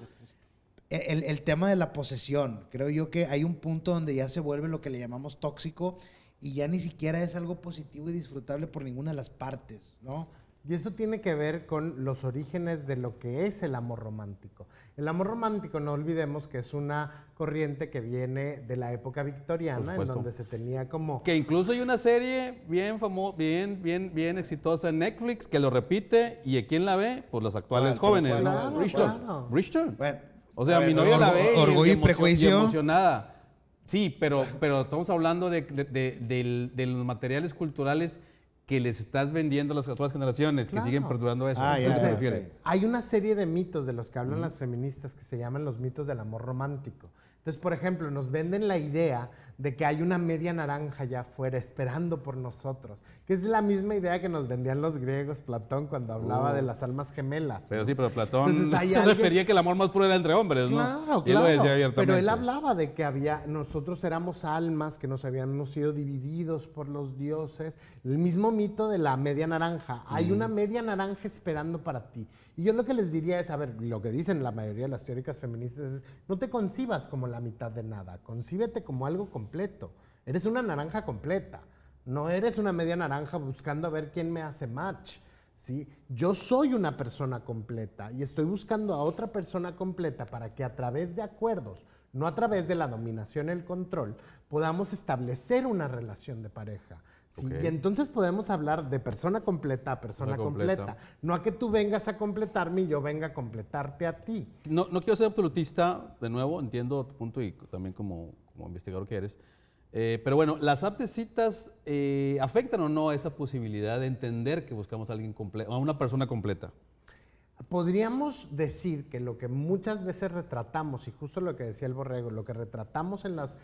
el tema de la posesión. Creo yo que hay un punto donde ya se vuelve lo que le llamamos tóxico y ya ni siquiera es algo positivo y disfrutable por ninguna de las partes, ¿no? Y eso tiene que ver con los orígenes de lo que es el amor romántico. El amor romántico, no olvidemos que es una corriente que viene de la época Por victoriana, en supuesto. donde se tenía como... Que incluso hay una serie bien famosa, bien exitosa en Netflix que lo repite y ¿quién la ve? Pues los actuales ¿Cuál? jóvenes, ¿Cuál? ¿no? Claro, Bridgerton. claro. Bridgerton. Bueno, O sea, a ver, mi novia la ve Orgullo y y Prejuicio. emocionada. Sí, pero estamos hablando de los materiales culturales que les estás vendiendo a las otras generaciones, Claro. que siguen perdurando eso. Ah, ¿A ya, qué se ya, refiere? ok. Hay una serie de mitos de los que hablan las feministas que se llaman los mitos del amor romántico. Entonces, por ejemplo, nos venden la idea de que hay una media naranja allá afuera esperando por nosotros, que es la misma idea que nos vendían los griegos, Platón, cuando hablaba de las almas gemelas. Pero ¿no? sí, pero Platón Entonces, hay se alguien- refería que el amor más puro era entre hombres, ¿no? Claro, Y él lo claro. decía abiertamente. Pero él hablaba de que nosotros éramos almas, que nos habíamos sido divididos por los dioses. El mismo mito de la media naranja. Hay una media naranja esperando para ti. Y yo lo que les diría es, a ver, lo que dicen la mayoría de las teóricas feministas es, no te concibas como la mitad de nada, concíbete como algo completo. Eres una naranja completa. No eres una media naranja buscando a ver quién me hace match. ¿Sí? Yo soy una persona completa y estoy buscando a otra persona completa para que a través de acuerdos, no a través de la dominación y el control, podamos establecer una relación de pareja. ¿sí? Ok. Y entonces podemos hablar de persona completa a persona Persona completa. completa. No a que tú vengas a completarme y yo venga a completarte a ti. No quiero ser absolutista, de nuevo, entiendo tu punto y también como investigador que eres. Pero bueno, ¿las apps de citas afectan o no a esa posibilidad de entender que buscamos a alguien completo, a una persona completa? Podríamos decir que lo que muchas veces retratamos, y justo lo que decía el Borrego, lo que retratamos en las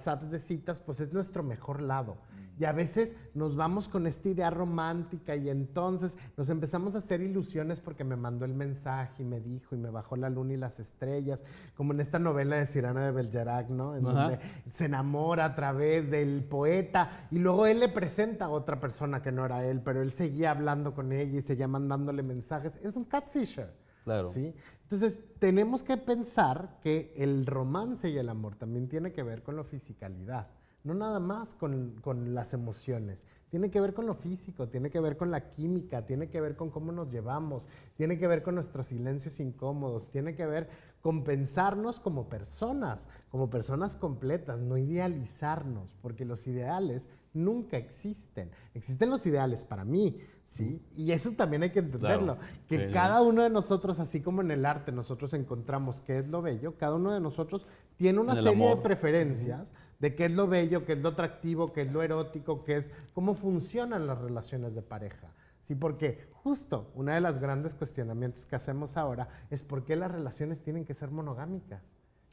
apps de citas, pues es nuestro mejor lado. Y a veces nos vamos con esta idea romántica y entonces nos empezamos a hacer ilusiones porque me mandó el mensaje y me dijo y me bajó la luna y las estrellas, como en esta novela de Cyrano de Bergerac, ¿no? En Ajá. donde se enamora a través del poeta y luego él le presenta a otra persona que no era él, pero él seguía hablando con ella y seguía mandándole mensajes. Es un catfisher. Claro. ¿Sí? Entonces, tenemos que pensar que el romance y el amor también tiene que ver con la fisicalidad, no nada más con las emociones. Tiene que ver con lo físico, tiene que ver con la química, tiene que ver con cómo nos llevamos, tiene que ver con nuestros silencios incómodos, tiene que ver con pensarnos como personas completas, no idealizarnos, porque los ideales nunca existen. Existen los ideales para mí, ¿sí? Y eso también hay que entenderlo, Claro. que Sí, cada uno de nosotros, así como en el arte nosotros encontramos qué es lo bello, cada uno de nosotros tiene una En el serie de amor. preferencias de qué es lo bello, qué es lo atractivo, qué es lo erótico, qué es cómo funcionan las relaciones de pareja. Sí, porque justo uno de los grandes cuestionamientos que hacemos ahora es por qué las relaciones tienen que ser monogámicas.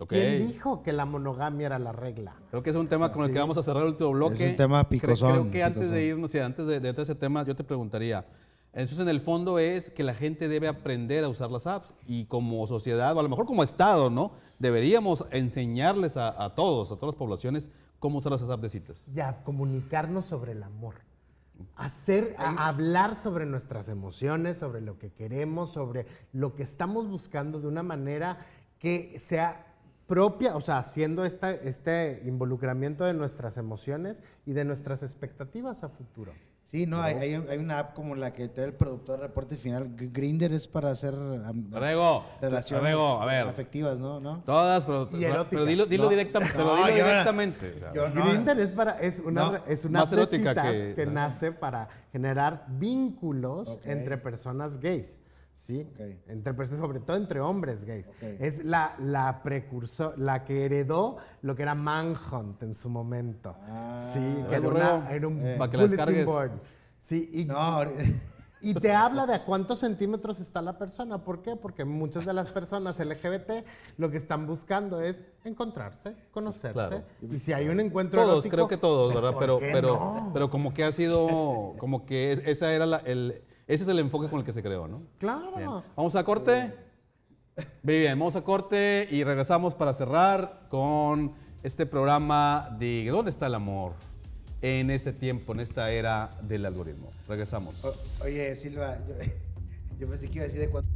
Ok. ¿Quién dijo que la monogamia era la regla? Creo que es un tema con el que vamos a cerrar el último bloque. Es un tema picosón, Creo que antes picosón. de irnos, sí, antes de entrar a ese tema, yo te preguntaría, entonces en el fondo es que la gente debe aprender a usar las apps y como sociedad, o a lo mejor como Estado, ¿no? Deberíamos enseñarles a todos, a todas las poblaciones, cómo usar las apps de citas. Y a comunicarnos sobre el amor. A hablar sobre nuestras emociones, sobre lo que queremos, sobre lo que estamos buscando de una manera que sea propia, o sea, haciendo este involucramiento de nuestras emociones y de nuestras expectativas a futuro. Sí, no, hay una app como la que te da el productor de reporte final. Grindr es para hacer relaciones Arrego, a ver. afectivas, ¿no? Todas, Y eróticas. pero dilo No. directamente. No, Dilo yo- directamente. O sea, yo- No. Grindr es una No, app más de erótica citas que- que nace para generar vínculos Ok. entre personas gays. ¿Sí? Ok. Entre personas, sobre todo entre hombres gays. Ok. Es la precursor, la que heredó lo que era Manhunt en su momento. Ah. Sí, que Borrego, era un para que las bulletin cargues. board. Sí, No, y te habla de a cuántos centímetros está la persona. ¿Por qué? Porque muchas de las personas LGBT lo que están buscando es encontrarse, conocerse. Claro. Y si hay un encuentro todos, erótico, creo que todos, ¿verdad? ¿por qué no? Pero como que ha sido, como que esa era ese es el enfoque con el que se creó, ¿no? Claro. Bien. Vamos a corte. Muy bien, vamos a corte y regresamos para cerrar con este programa de ¿Dónde está el amor? En este tiempo, en esta era del algoritmo. Regresamos. Oye, Silva, yo pensé que iba a decir de cuánto.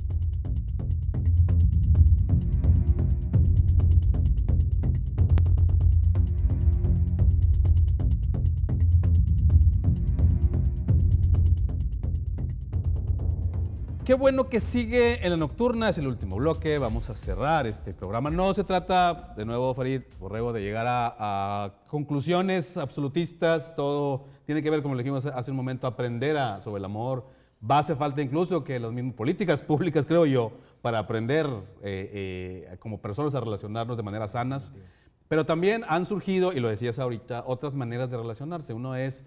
Qué bueno que sigue en la nocturna, es el último bloque, vamos a cerrar este programa. No se trata, de nuevo, Farid Borrego, de llegar a conclusiones absolutistas, todo tiene que ver, como le dijimos hace un momento, aprender sobre el amor. Hace falta incluso que las mismas políticas públicas, creo yo, para aprender como personas a relacionarnos de maneras sanas. Pero también han surgido, y lo decías ahorita, otras maneras de relacionarse. Uno es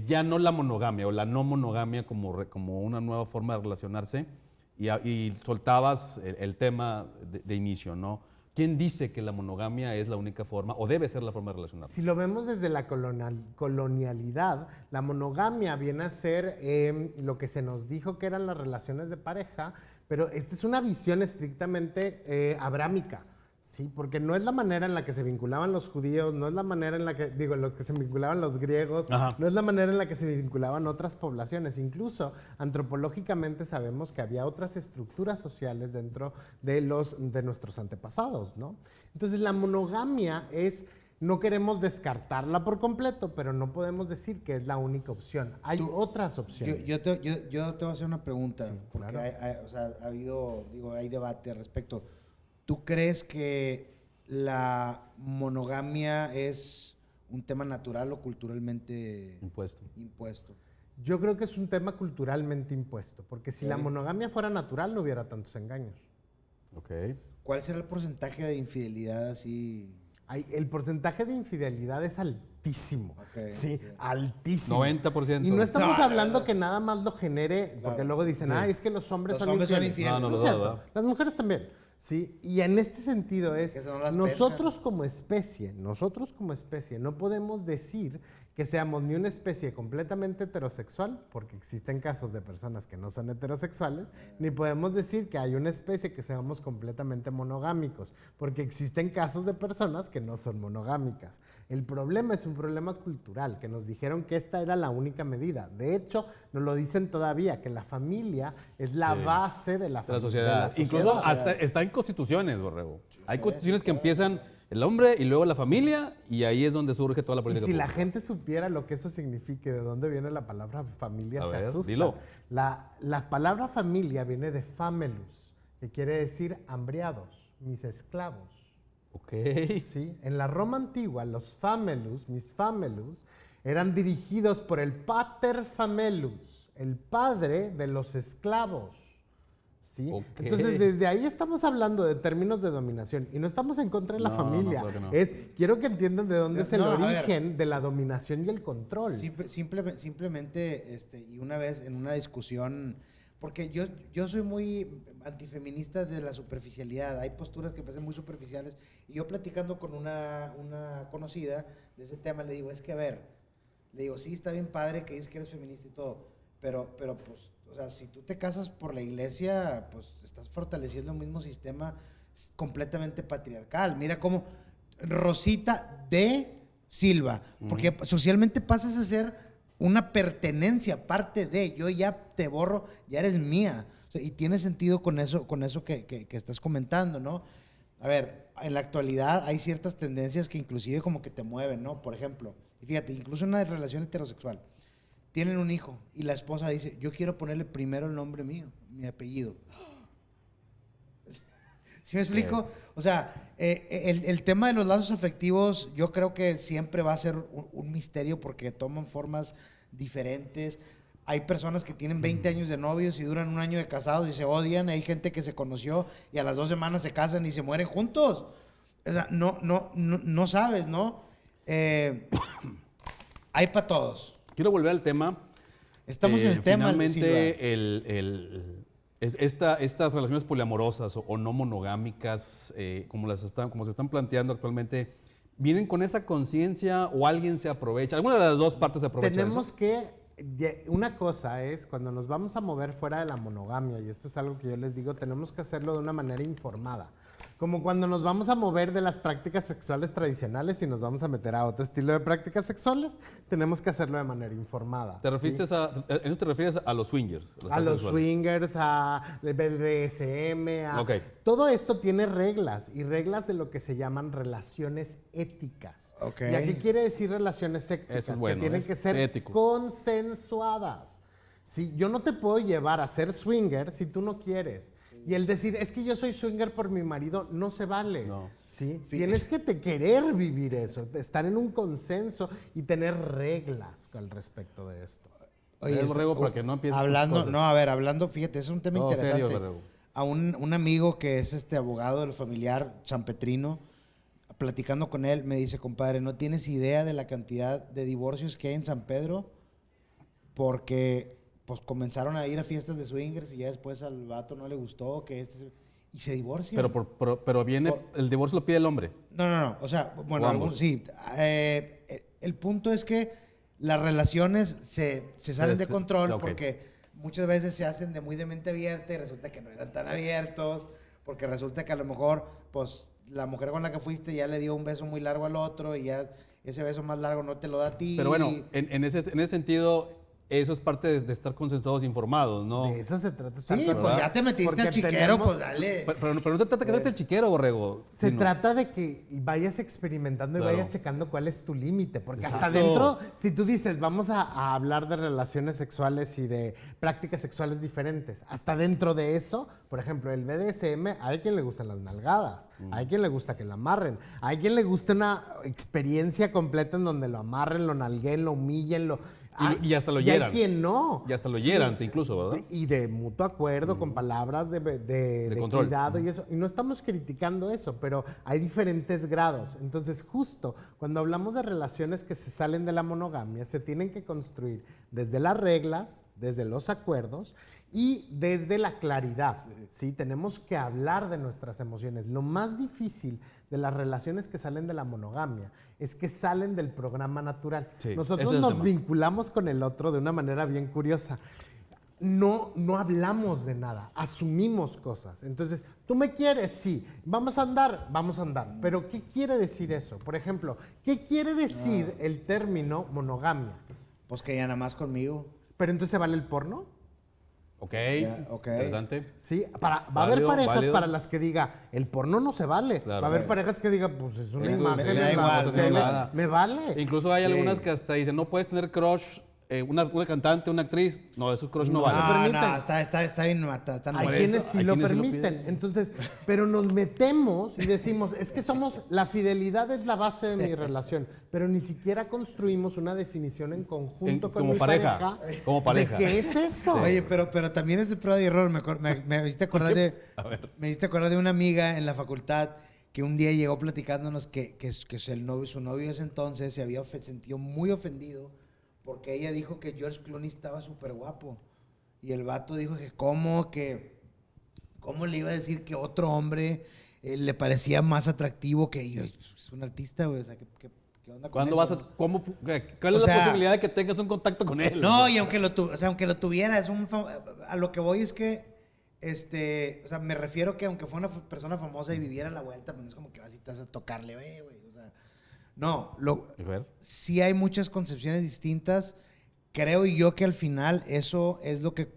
ya no la monogamia o la no monogamia como una nueva forma de relacionarse y soltabas el tema de inicio, ¿no? ¿Quién dice que la monogamia es la única forma o debe ser la forma de relacionarse? Si lo vemos desde la colonialidad, la monogamia viene a ser lo que se nos dijo que eran las relaciones de pareja, pero esta es una visión estrictamente abrámica. Sí, porque no es la manera en la que se vinculaban los judíos, no es la manera en la que, lo que se vinculaban los griegos, Ajá. no es la manera en la que se vinculaban otras poblaciones. Incluso antropológicamente sabemos que había otras estructuras sociales dentro de nuestros antepasados, ¿no? Entonces la monogamia no queremos descartarla por completo, pero no podemos decir que es la única opción. Hay otras opciones. Yo te voy a hacer una pregunta, Sí, porque claro. o sea, hay debate al respecto. ¿Tú crees que la monogamia es un tema natural o culturalmente Impuesto. impuesto? Yo creo que es un tema culturalmente impuesto, porque si la monogamia fuera natural no hubiera tantos engaños. Ok. ¿Cuál será el porcentaje de infidelidad así? El porcentaje de infidelidad es altísimo. Ok, sí, sí. altísimo. 90%. Y no estamos No, hablando que nada más lo genere, porque Claro. luego dicen, es que los hombres Los son hombres son infieles. infieles. No, No no es lo dudo, cierto. Las mujeres también. Sí, y en este sentido es, Que se no las nosotros como especie, no podemos decir que seamos ni una especie completamente heterosexual, porque existen casos de personas que no son heterosexuales, ni podemos decir que hay una especie que seamos completamente monogámicos, porque existen casos de personas que no son monogámicas. El problema es un problema cultural, que nos dijeron que esta era la única medida. De hecho, nos lo dicen todavía, que la familia es la Sí. base de la De la familia. sociedad. Incluso hasta está en constituciones, Borrego. Hay constituciones que empiezan el hombre y luego la familia, y ahí es donde surge toda la Y política si la pública. gente supiera lo que eso significa, de dónde viene la palabra familia, A se ver, asusta. dilo. La palabra familia viene de famelus, que quiere decir hambriados, mis esclavos. Ok. ¿Sí? En la Roma antigua, los famelus, mis famelus, eran dirigidos por el pater famelus, el padre de los esclavos. ¿Sí? Ok. Entonces, desde ahí estamos hablando de términos de dominación y no estamos en contra de la No, familia. no, claro que no. Quiero que entiendan de dónde es el No, a ver. origen de la dominación y el control. Simplemente, y una vez en una discusión, porque yo soy muy antifeminista de la superficialidad, hay posturas que parecen muy superficiales, y yo platicando con una conocida de ese tema, le digo, es que a ver, le digo, sí, está bien padre que dices que eres feminista y todo, pero pues, o sea, si tú te casas por la iglesia, pues estás fortaleciendo el mismo sistema completamente patriarcal. Mira cómo Rosita de Silva, porque socialmente pasas a ser una pertenencia, parte de, yo ya te borro, ya eres mía. O sea, y tiene sentido con eso que estás comentando, ¿no? A ver, en la actualidad hay ciertas tendencias que inclusive como que te mueven, ¿no? Por ejemplo, y fíjate, incluso en una relación heterosexual, tienen un hijo y la esposa dice, yo quiero ponerle primero el nombre mío, mi apellido. ¿Sí me explico? O sea, el tema de los lazos afectivos yo creo que siempre va a ser un misterio porque toman formas diferentes. Hay personas que tienen 20 años de novios y duran un año de casados y se odian. Hay gente que se conoció y a las 2 semanas se casan y se mueren juntos. O sea, no sabes, ¿no? Hay para todos. Quiero volver al tema. Estamos en el tema, Silva. Finalmente, estas relaciones poliamorosas o no monogámicas, como se están planteando actualmente, ¿vienen con esa conciencia o alguien se aprovecha? ¿Alguna de las dos partes se aprovecha de Tenemos eso? una cosa es cuando nos vamos a mover fuera de la monogamia, y esto es algo que yo les digo, tenemos que hacerlo de una manera informada. Como cuando nos vamos a mover de las prácticas sexuales tradicionales y nos vamos a meter a otro estilo de prácticas sexuales, tenemos que hacerlo de manera informada. ¿Te ¿sí? refieres a los swingers? A los sexuales? swingers, a BDSM, Ok. todo esto tiene reglas y reglas de lo que se llaman relaciones éticas. Ok. ¿Y a qué quiere decir relaciones éticas? Eso es bueno, que tienen es que ser ético. consensuadas. ¿Sí? Yo no te puedo llevar a ser swinger si tú no quieres. Y el decir, es que yo soy swinger por mi marido, no se vale. No. ¿Sí? Tienes que querer vivir eso, estar en un consenso y tener reglas al respecto de esto. Borrego, para que no empieces con hablando, cosas. no, a ver, hablando, fíjate, es un tema No, interesante. serio, Borrego. A un amigo que es abogado del familiar sanpetrino, platicando con él, me dice, compadre, no tienes idea de la cantidad de divorcios que hay en San Pedro, porque pues comenzaron a ir a fiestas de swingers y ya después al vato no le gustó y se divorcian. Pero viene, el divorcio lo pide el hombre. No. O sea, bueno, O ambos. sí. El punto es que las relaciones se salen de control ok. porque muchas veces se hacen de muy de mente abierta y resulta que no eran tan abiertos, porque resulta que a lo mejor, pues, la mujer con la que fuiste ya le dio un beso muy largo al otro y ya ese beso más largo no te lo da a ti. Pero bueno, en ese sentido, eso es parte de estar consensuados, informados, ¿no? De eso se trata. Sí, Exacto, pues ¿verdad? ya te metiste Porque al chiquero, tenemos- pues dale. Pero no te trata que trate el chiquero, borrego. Se sino- trata de que vayas experimentando y Claro. vayas checando cuál es tu límite, porque hasta Exacto. dentro, si tú dices, vamos a hablar de relaciones sexuales y de prácticas sexuales diferentes, hasta dentro de eso, por ejemplo, el BDSM, hay quien le gustan las nalgadas, hay quien le gusta que lo amarren, hay quien le gusta una experiencia completa en donde lo amarren, lo nalguen, lo humillen, Y hasta lo y hieran. hay quien no. Y hasta lo hieran, incluso, ¿verdad? Y de mutuo acuerdo, con palabras de control. cuidado y eso. Y no estamos criticando eso, pero hay diferentes grados. Entonces, justo cuando hablamos de relaciones que se salen de la monogamia, se tienen que construir desde las reglas, desde los acuerdos y desde la claridad. ¿Sí? Tenemos que hablar de nuestras emociones. Lo más difícil de las relaciones que salen de la monogamia es que salen del programa natural. Sí, ese Nosotros es el nos tema. vinculamos con el otro de una manera bien curiosa. No hablamos de nada, asumimos cosas. Entonces, ¿tú me quieres? Sí. ¿Vamos a andar? Vamos a andar. Pero, ¿qué quiere decir eso? Por ejemplo, ¿qué quiere decir el término monogamia? Pues que ya nada más conmigo. ¿Pero entonces vale el porno? Ok, Ya, ok. interesante. Sí, va a haber Válido, parejas válido. para las que diga, el porno no se vale. Claro. Va a haber parejas que diga, pues es una Eso, imagen. me da en la igual, tele, me da igual. me vale. Incluso hay Sí. algunas que hasta dicen, no puedes tener crush, una cantante, una actriz. No, esos crush no, No se valen. permiten. No, está bien, están Hay Por quienes eso, sí hay lo quienes sí lo permiten. piden. Entonces, pero nos metemos y decimos, es que la fidelidad es la base de mi relación, pero ni siquiera construimos una definición en conjunto con como mi pareja, como pareja. ¿De qué es eso? Oye, pero también es de prueba y error. Me hiciste acordar A ver. me hiciste acordar de una amiga en la facultad que un día llegó platicándonos que su novio de ese entonces se había sentido muy ofendido porque ella dijo que George Clooney estaba súper guapo. Y el vato dijo que cómo le iba a decir que otro hombre le parecía más atractivo que yo. Es un artista, güey. O sea, ¿qué onda con ¿Cuándo eso? vas a, ¿Cuál es O la sea, posibilidad de que tengas un contacto con él? No, y aunque aunque lo tuviera, a lo que voy es que, o sea, me refiero que aunque fuera una persona famosa y viviera a la vuelta, pues no es como que vas y te vas a tocarle, güey, o sea, no, A ver. sí hay muchas concepciones distintas. Creo yo que al final eso es lo que,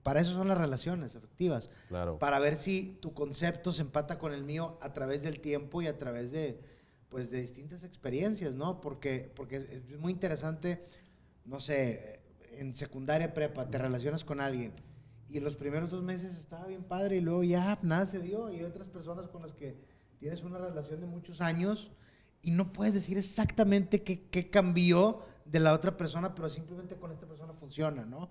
para eso son las relaciones afectivas. Claro. Para ver si tu concepto se empata con el mío a través del tiempo y a través de, pues, de distintas experiencias, ¿no? Porque es muy interesante, no sé, en secundaria, prepa, te relacionas con alguien y en los primeros 2 meses estaba bien padre y luego ya nada se dio. Y hay otras personas con las que tienes una relación de muchos años y no puedes decir exactamente qué cambió de la otra persona, pero simplemente con esta persona funciona, ¿no?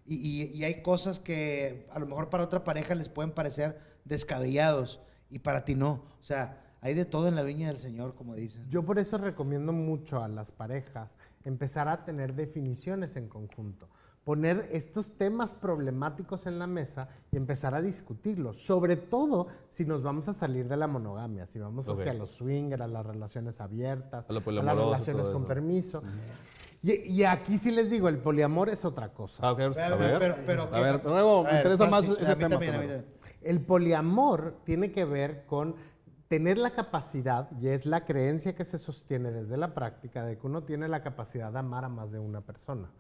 Y hay cosas que a lo mejor para otra pareja les pueden parecer descabellados y para ti no. O sea, hay de todo en la viña del Señor, como dicen. Yo por eso recomiendo mucho a las parejas empezar a tener definiciones en conjunto, poner estos temas problemáticos en la mesa y empezar a discutirlos, sobre todo si nos vamos a salir de la monogamia, si vamos hacia Ok. los swingers, a las relaciones abiertas, A lo a las poliamoroso, relaciones todo con eso. permiso. Y aquí sí les digo, el poliamor es otra cosa. Ah, ok, a ver. Pero, A ver, luego me interesa más ese a mí tema. también, a mí primero. también. El poliamor tiene que ver con tener la capacidad, y es la creencia que se sostiene desde la práctica, de que uno tiene la capacidad de amar a más de una persona,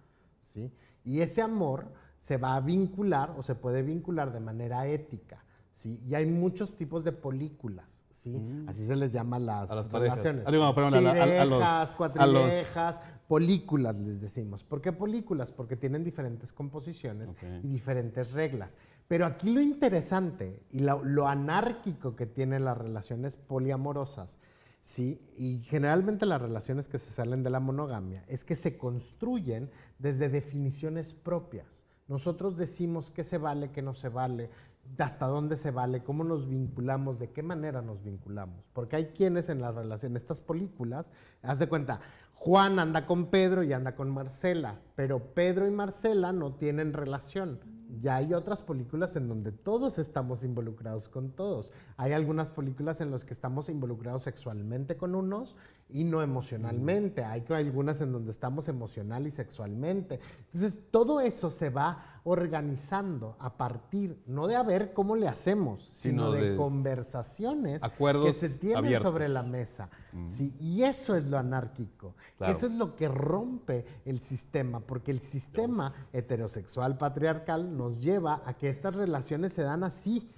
¿sí? Y ese amor se va a vincular o se puede vincular de manera ética, ¿sí? Y hay muchos tipos de polículas, ¿sí? Así se les llama las, A las parejas. relaciones. Ah, digo, perdón, a los- Tirejas, a cuatrilejas, polículas les decimos. ¿Por qué polículas? Porque tienen diferentes composiciones Ok. y diferentes reglas. Pero aquí lo interesante y lo anárquico que tienen las relaciones poliamorosas, ¿sí? Y generalmente las relaciones que se salen de la monogamia, es que se construyen desde definiciones propias. Nosotros decimos qué se vale, qué no se vale, hasta dónde se vale, cómo nos vinculamos, de qué manera nos vinculamos. Porque hay quienes en estas películas, haz de cuenta, Juan anda con Pedro y anda con Marcela, pero Pedro y Marcela no tienen relación. Ya hay otras películas en donde todos estamos involucrados con todos. Hay algunas películas en las que estamos involucrados sexualmente con unos y no emocionalmente. Hay algunas en donde estamos emocional y sexualmente. Entonces, todo eso se va organizando a partir, no de a ver cómo le hacemos, sino de conversaciones acuerdos que se tienen abiertos sobre la mesa. Sí, y eso es lo anárquico. Claro. Eso es lo que rompe el sistema, porque el sistema heterosexual patriarcal nos lleva a que estas relaciones se dan así,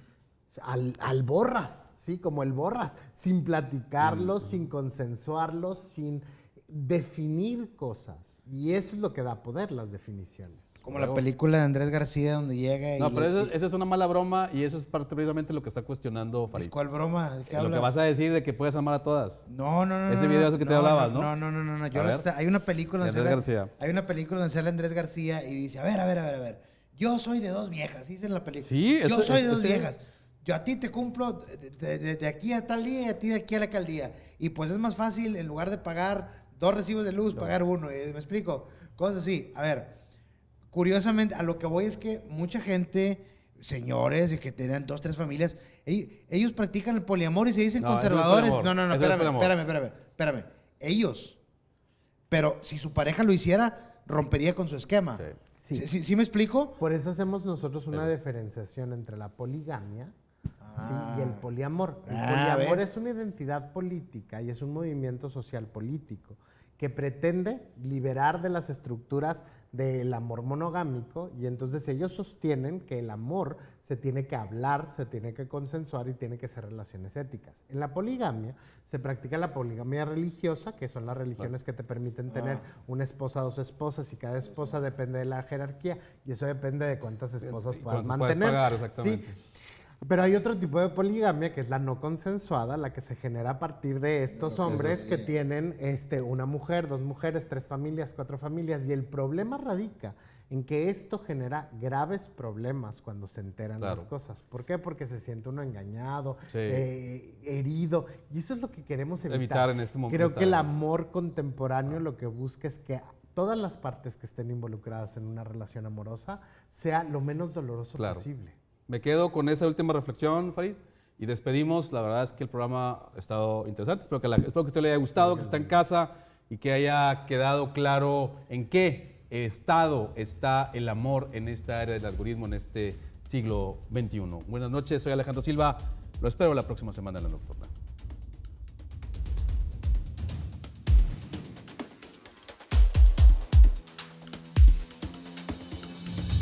al borras, ¿sí? Como el borras, sin platicarlo, sin consensuarlo, sin definir cosas. Y eso es lo que da poder, las definiciones. Como la película de Andrés García donde llega y... No, pero esa es una mala broma y eso es parte precisamente de lo que está cuestionando Farid. ¿Cuál broma? ¿De qué Lo hablas? que vas a decir de que puedes amar a todas. No. Ese video es el que te hablabas, ¿no? No. A ver. Hay una película De Andrés García. Hay una película donde sale Andrés García y dice, a ver. Yo soy de dos viejas, dice en la película. Sí, yo soy de dos ese viejas. es. Yo a ti te cumplo de aquí a tal día y a ti de aquí a la alcaldía. Y pues es más fácil, en lugar de pagar 2 recibos de luz, pagar uno. ¿Me explico? Cosas así. A ver, curiosamente, a lo que voy es que mucha gente, señores que tienen 2, 3 familias, ellos practican el poliamor y se dicen No, eso no es conservadores. poliamor. No, Eso no es poliamor. espérame. Ellos. Pero si su pareja lo hiciera, rompería con su esquema. Sí. ¿Sí me explico? Por eso hacemos nosotros una diferenciación entre la poligamia, ¿sí? Y el poliamor. El poliamor ¿ves? es una identidad política y es un movimiento social político que pretende liberar de las estructuras del amor monogámico, y entonces ellos sostienen que el amor se tiene que hablar, se tiene que consensuar y tiene que ser relaciones éticas. En la poligamia se practica la poligamia religiosa, que son las religiones que te permiten tener una esposa, 2 esposas, y cada esposa depende de la jerarquía, y eso depende de cuántas esposas puedas cuánto puedes mantener. pagar, exactamente. Sí. Pero hay otro tipo de poligamia, que es la no consensuada, la que se genera a partir de estos hombres que tienen una mujer, 2 mujeres, 3 familias, 4 familias. Y el problema radica en que esto genera graves problemas cuando se enteran las cosas. ¿Por qué? Porque se siente uno engañado, herido. Y eso es lo que queremos evitar. En este momento. Creo que el amor contemporáneo lo que busca es que todas las partes que estén involucradas en una relación amorosa sea lo menos doloroso posible. Me quedo con esa última reflexión, Farid, y despedimos. La verdad es que el programa ha estado interesante. Espero que a usted le haya gustado, que está en casa y que haya quedado claro en qué estado está el amor en esta era del algoritmo, en este siglo XXI. Buenas noches, soy Alejandro Silva. Lo espero la próxima semana en La Nocturna.